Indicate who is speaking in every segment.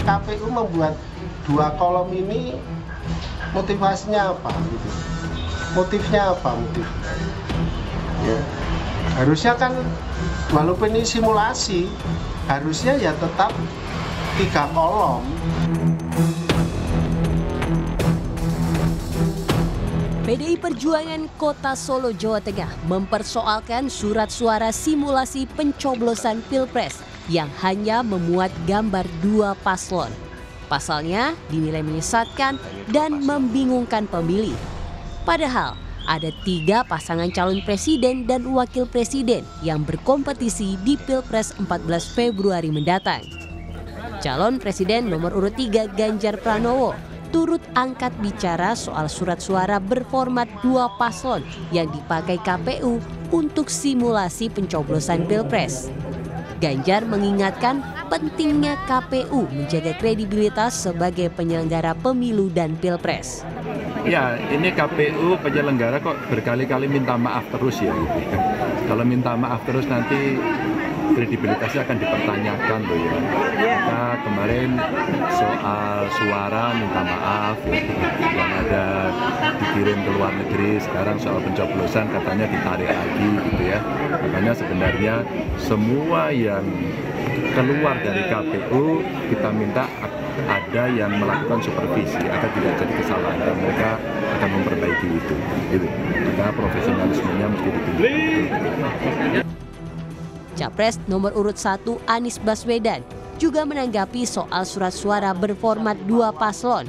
Speaker 1: KPU membuat 2 kolom ini motivasinya apa gitu? Motifnya apa motifnya? Ya. Harusnya kan walaupun ini simulasi, harusnya ya tetap 3 kolom.
Speaker 2: PDI Perjuangan Kota Solo, Jawa Tengah mempersoalkan surat suara simulasi pencoblosan Pilpres yang hanya memuat gambar 2 paslon. Pasalnya dinilai menyesatkan dan membingungkan pemilih. Padahal ada 3 pasangan calon presiden dan wakil presiden yang berkompetisi di Pilpres 14 Februari mendatang. Calon presiden nomor urut 3 Ganjar Pranowo turut angkat bicara soal surat suara berformat 2 paslon yang dipakai KPU untuk simulasi pencoblosan Pilpres. Ganjar mengingatkan pentingnya KPU menjaga kredibilitas sebagai penyelenggara pemilu dan Pilpres.
Speaker 3: Ya, ini KPU penyelenggara kok berkali-kali minta maaf terus ya. Kalau minta maaf terus nanti kredibilitasnya akan dipertanyakan loh ya. Kita kemarin soal suara minta maaf ya, yang ada dikirim ke luar negeri, sekarang soal pencoblosan katanya ditarik lagi gitu ya. Makanya sebenarnya semua yang keluar dari KPU kita minta ada yang melakukan supervisi agar tidak jadi kesalahan dan mereka akan memperbaiki itu. Kita profesionalismenya mesti ditingkatkan.
Speaker 2: Capres nomor urut 1 Anies Baswedan juga menanggapi soal surat suara berformat 2 paslon.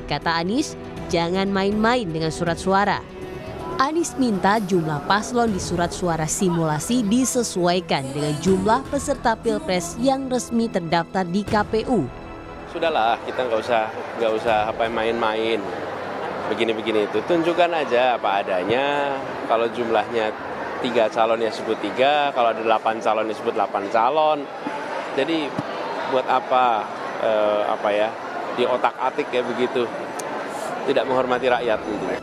Speaker 2: Kata Anies, jangan main-main dengan surat suara. Anies minta jumlah paslon di surat suara simulasi disesuaikan dengan jumlah peserta Pilpres yang resmi terdaftar di KPU.
Speaker 4: Sudahlah, kita nggak usah main-main. Begini-begini itu, tunjukkan aja apa adanya. Kalau jumlahnya 3 calon ya sebut 3, kalau ada 8 calon ya sebut 8 calon. Jadi buat apa di otak-atik ya begitu, tidak menghormati rakyat tentunya.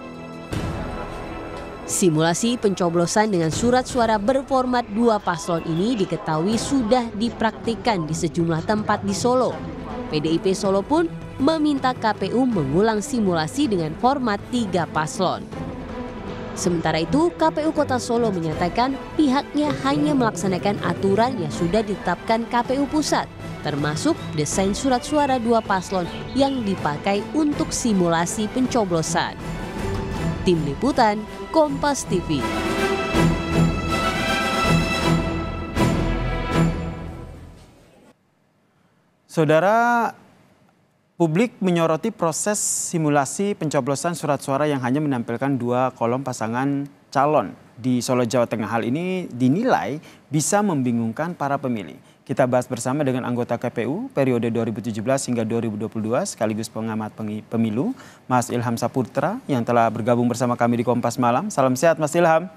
Speaker 2: Simulasi pencoblosan dengan surat suara berformat 2 paslon ini diketahui sudah dipraktikkan di sejumlah tempat di Solo. PDIP Solo pun meminta KPU mengulang simulasi dengan format 3 paslon. Sementara itu, KPU Kota Solo menyatakan pihaknya hanya melaksanakan aturan yang sudah ditetapkan KPU Pusat, termasuk desain surat suara 2 paslon yang dipakai untuk simulasi pencoblosan. Tim Liputan, Kompas TV.
Speaker 5: Saudara, publik menyoroti proses simulasi pencoblosan surat suara yang hanya menampilkan 2 kolom pasangan calon di Solo, Jawa Tengah. Hal ini dinilai bisa membingungkan para pemilih. Kita bahas bersama dengan anggota KPU periode 2017 hingga 2022 sekaligus pengamat pemilu, Mas Ilham Saputra yang telah bergabung bersama kami di Kompas Malam. Salam sehat Mas Ilham.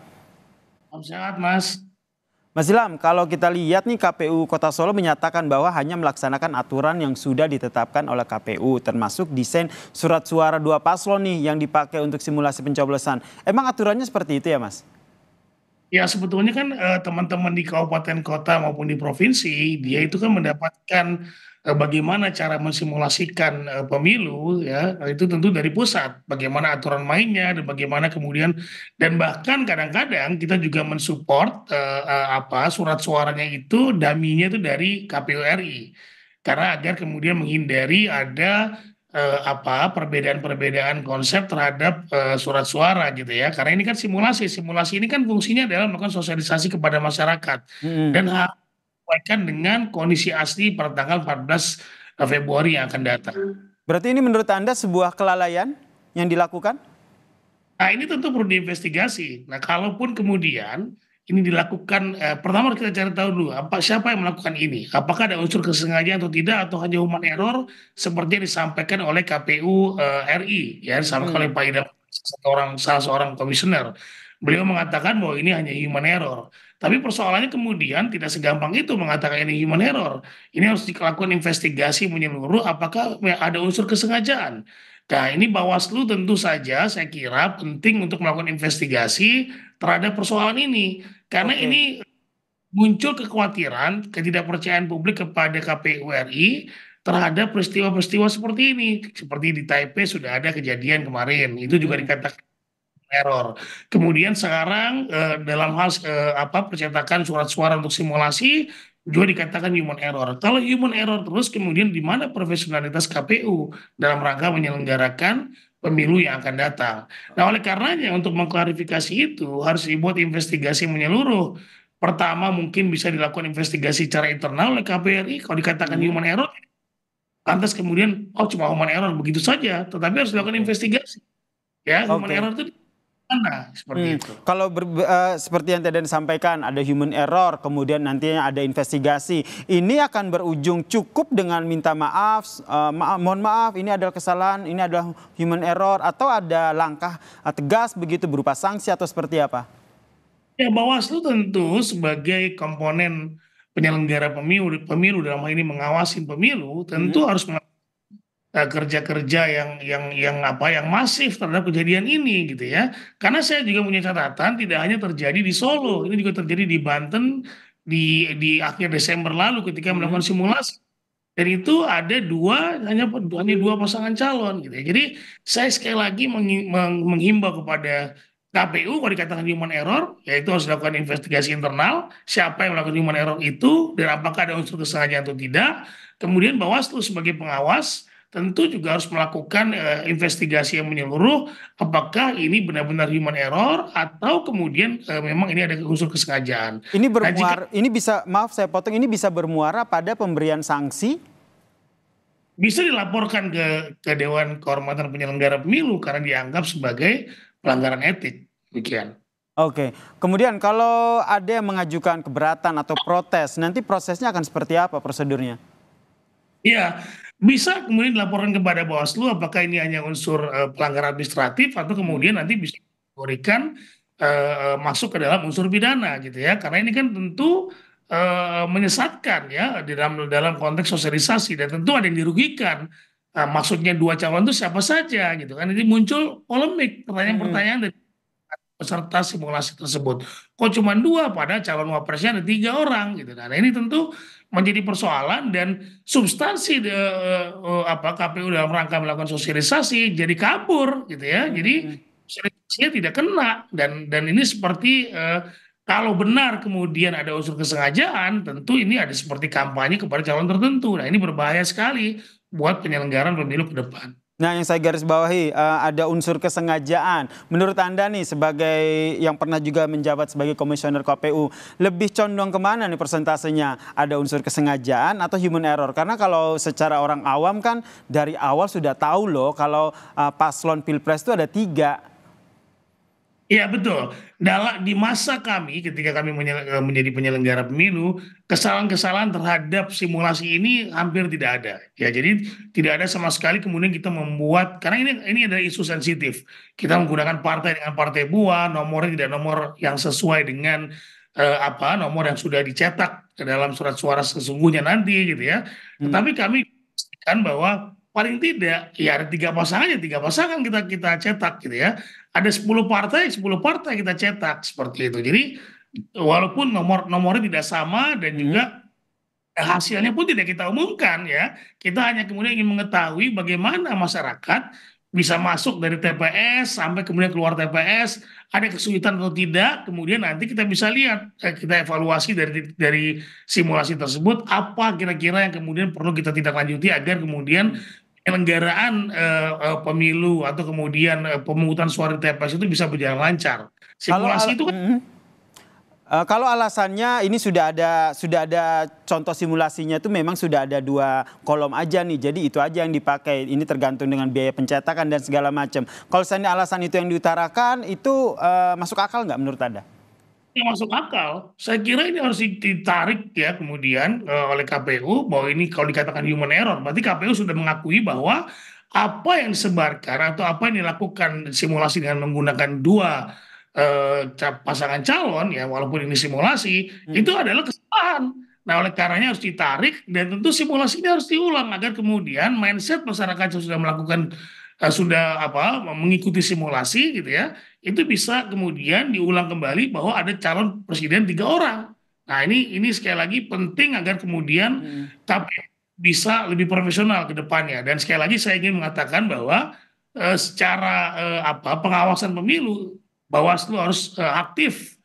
Speaker 6: Salam sehat Mas.
Speaker 5: Mas Ilham, kalau kita lihat nih KPU Kota Solo menyatakan bahwa hanya melaksanakan aturan yang sudah ditetapkan oleh KPU, termasuk desain surat suara 2 paslon nih yang dipakai untuk simulasi pencoblosan. Emang aturannya seperti itu ya Mas?
Speaker 6: Ya sebetulnya kan teman-teman di kabupaten kota maupun di provinsi, dia itu kan mendapatkan bagaimana cara mensimulasikan pemilu ya, itu tentu dari pusat, bagaimana aturan mainnya dan bagaimana kemudian, dan bahkan kadang-kadang kita juga mensupport surat suaranya itu daminya itu dari KPU RI, karena agar kemudian menghindari ada perbedaan-perbedaan konsep terhadap surat suara gitu ya, karena ini kan simulasi ini kan fungsinya adalah melakukan sosialisasi kepada masyarakat dan harus disesuaikan dengan kondisi asli pada tanggal 14 Februari yang akan datang.
Speaker 5: Berarti ini menurut Anda sebuah kelalaian yang dilakukan?
Speaker 6: Nah ini tentu perlu diinvestigasi. Nah kalaupun kemudian ini dilakukan, pertama kita cari tahu dulu siapa yang melakukan ini, apakah ada unsur kesengajaan atau tidak, atau hanya human error seperti yang disampaikan oleh KPU RI ya, disampaikan oleh Pak Idam, salah seorang komisioner. Beliau mengatakan bahwa ini hanya human error. Tapi persoalannya kemudian tidak segampang itu mengatakan ini human error. Ini harus dilakukan investigasi menyeluruh apakah ada unsur kesengajaan. Nah ini Bawaslu tentu saja saya kira penting untuk melakukan investigasi terhadap persoalan ini. Karena ini muncul kekhawatiran, ketidakpercayaan publik kepada KPU RI terhadap peristiwa-peristiwa seperti ini. Seperti di Taipei sudah ada kejadian kemarin, itu juga dikatakan error. Kemudian sekarang dalam hal percetakan surat suara untuk simulasi juga dikatakan human error. Kalau human error terus, kemudian di mana profesionalitas KPU dalam rangka menyelenggarakan pemilu yang akan datang. Nah, oleh karenanya untuk mengklarifikasi itu harus dibuat investigasi menyeluruh. Pertama, mungkin bisa dilakukan investigasi secara internal oleh KPRI. Kalau dikatakan human error, lantas kemudian cuma human error begitu saja, tetapi harus dilakukan investigasi. Ya, human
Speaker 5: Oke.
Speaker 6: error itu mana seperti itu.
Speaker 5: Kalau seperti yang tadi disampaikan, ada human error, kemudian nantinya ada investigasi. Ini akan berujung cukup dengan minta maaf, mohon maaf, ini adalah kesalahan, ini adalah human error, atau ada langkah tegas begitu berupa sanksi atau seperti apa?
Speaker 6: Ya, Bawaslu tentu sebagai komponen penyelenggara pemilu dalam hal ini mengawasi pemilu, tentu harus kerja-kerja yang masif terhadap kejadian ini gitu ya. Karena saya juga punya catatan tidak hanya terjadi di Solo, ini juga terjadi di Banten di akhir Desember lalu ketika melakukan simulasi. Dan itu ada hanya dua pasangan calon gitu ya. Jadi saya sekali lagi menghimbau kepada KPU kalau dikatakan human error, yaitu harus dilakukan investigasi internal, siapa yang melakukan human error itu, dan apakah ada unsur kesengajaan atau tidak. Kemudian Bawaslu sebagai pengawas, tentu juga harus melakukan investigasi yang menyeluruh, apakah ini benar-benar human error, atau kemudian memang ini ada unsur kesengajaan.
Speaker 5: Ini
Speaker 6: Nah, jika
Speaker 5: ini bisa, maaf saya potong, ini bisa bermuara pada pemberian sanksi?
Speaker 6: bisa dilaporkan ke Dewan Kehormatan Penyelenggara Pemilu karena dianggap sebagai pelanggaran etik. Demikian.
Speaker 5: Oke, kemudian kalau ada yang mengajukan keberatan atau protes, nanti prosesnya akan seperti apa prosedurnya?
Speaker 6: Iya, bisa kemudian dilaporkan kepada Bawaslu apakah ini hanya unsur pelanggaran administratif atau kemudian nanti bisa diberikan masuk ke dalam unsur pidana gitu ya. Karena ini kan tentu menyesatkan ya dalam konteks sosialisasi dan tentu ada yang dirugikan. Maksudnya dua calon itu siapa saja gitu kan. Ini muncul polemik, pertanyaan-pertanyaan dari peserta simulasi tersebut. Kok cuma dua, padahal calon wapresnya ada 3 orang gitu. Nah, ini tentu menjadi persoalan dan substansi KPU dalam rangka melakukan sosialisasi jadi kabur gitu ya. Jadi sosialisasinya tidak kena dan ini seperti kalau benar kemudian ada unsur kesengajaan, tentu ini ada seperti kampanye kepada calon tertentu. Nah, ini berbahaya sekali buat penyelenggaraan pemilu ke depan.
Speaker 5: Nah, yang saya garis bawahi ada unsur kesengajaan. Menurut Anda nih sebagai yang pernah juga menjabat sebagai komisioner KPU, lebih condong kemana nih persentasenya? Ada unsur kesengajaan atau human error? Karena kalau secara orang awam kan dari awal sudah tahu loh kalau paslon pilpres itu ada 3.
Speaker 6: Iya betul. Di masa kami, ketika kami menjadi penyelenggara pemilu, kesalahan-kesalahan terhadap simulasi ini hampir tidak ada. Ya, jadi tidak ada sama sekali kemudian kita membuat, karena ini adalah isu sensitif. Kita menggunakan partai dengan partai buah, nomornya tidak nomor yang sesuai dengan nomor yang sudah dicetak ke dalam surat suara sesungguhnya nanti gitu ya. Tetapi kami pastikan bahwa paling tidak ya ada 3 pasangan, ya 3 pasangan kita cetak gitu ya. Ada 10 partai kita cetak seperti itu. Jadi walaupun nomornya tidak sama dan juga hasilnya pun tidak kita umumkan ya. Kita hanya kemudian ingin mengetahui bagaimana masyarakat bisa masuk dari TPS sampai kemudian keluar TPS, ada kesulitan atau tidak, kemudian nanti kita bisa lihat, kita evaluasi dari simulasi tersebut, apa kira-kira yang kemudian perlu kita tindak lanjuti agar kemudian penyelenggaraan pemilu atau kemudian pemungutan suara di TPS itu bisa berjalan lancar. Simulasi itu kan
Speaker 5: kalau alasannya ini sudah ada contoh simulasinya itu memang sudah ada 2 kolom aja nih, jadi itu aja yang dipakai. Ini tergantung dengan biaya pencetakan dan segala macam. Kalau seandainya alasan itu yang diutarakan itu masuk akal nggak menurut Anda?
Speaker 6: yang masuk akal. Saya kira ini harus ditarik ya kemudian oleh KPU bahwa ini kalau dikatakan human error, berarti KPU sudah mengakui bahwa apa yang disebarkan atau apa yang dilakukan simulasi dengan menggunakan 2 pasangan calon ya walaupun ini simulasi itu adalah kesalahan. Nah, oleh karenanya harus ditarik dan tentu simulasinya harus diulang agar kemudian mindset masyarakat yang sudah melakukan mengikuti simulasi gitu ya, itu bisa kemudian diulang kembali bahwa ada calon presiden 3 orang. Nah, ini sekali lagi penting agar kemudian KPU bisa lebih profesional ke depannya. Dan sekali lagi saya ingin mengatakan bahwa secara pengawasan pemilu, Bawaslu harus aktif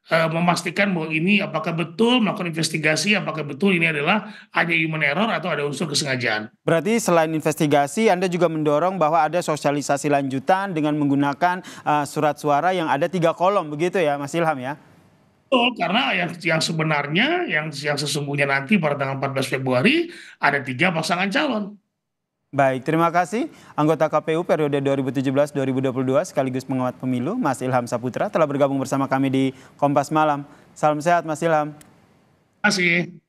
Speaker 6: memastikan bahwa ini apakah betul melakukan investigasi, apakah betul ini adalah hanya human error atau ada unsur kesengajaan.
Speaker 5: Berarti selain investigasi, Anda juga mendorong bahwa ada sosialisasi lanjutan dengan menggunakan surat suara yang ada 3 kolom, begitu ya Mas Ilham ya?
Speaker 6: Betul, karena yang sebenarnya, yang sesungguhnya nanti pada tanggal 14 Februari ada 3 pasangan calon.
Speaker 5: Baik, terima kasih anggota KPU periode 2017-2022 sekaligus pengamat pemilu Mas Ilham Saputra telah bergabung bersama kami di Kompas Malam. Salam sehat Mas Ilham.
Speaker 6: Terima kasih.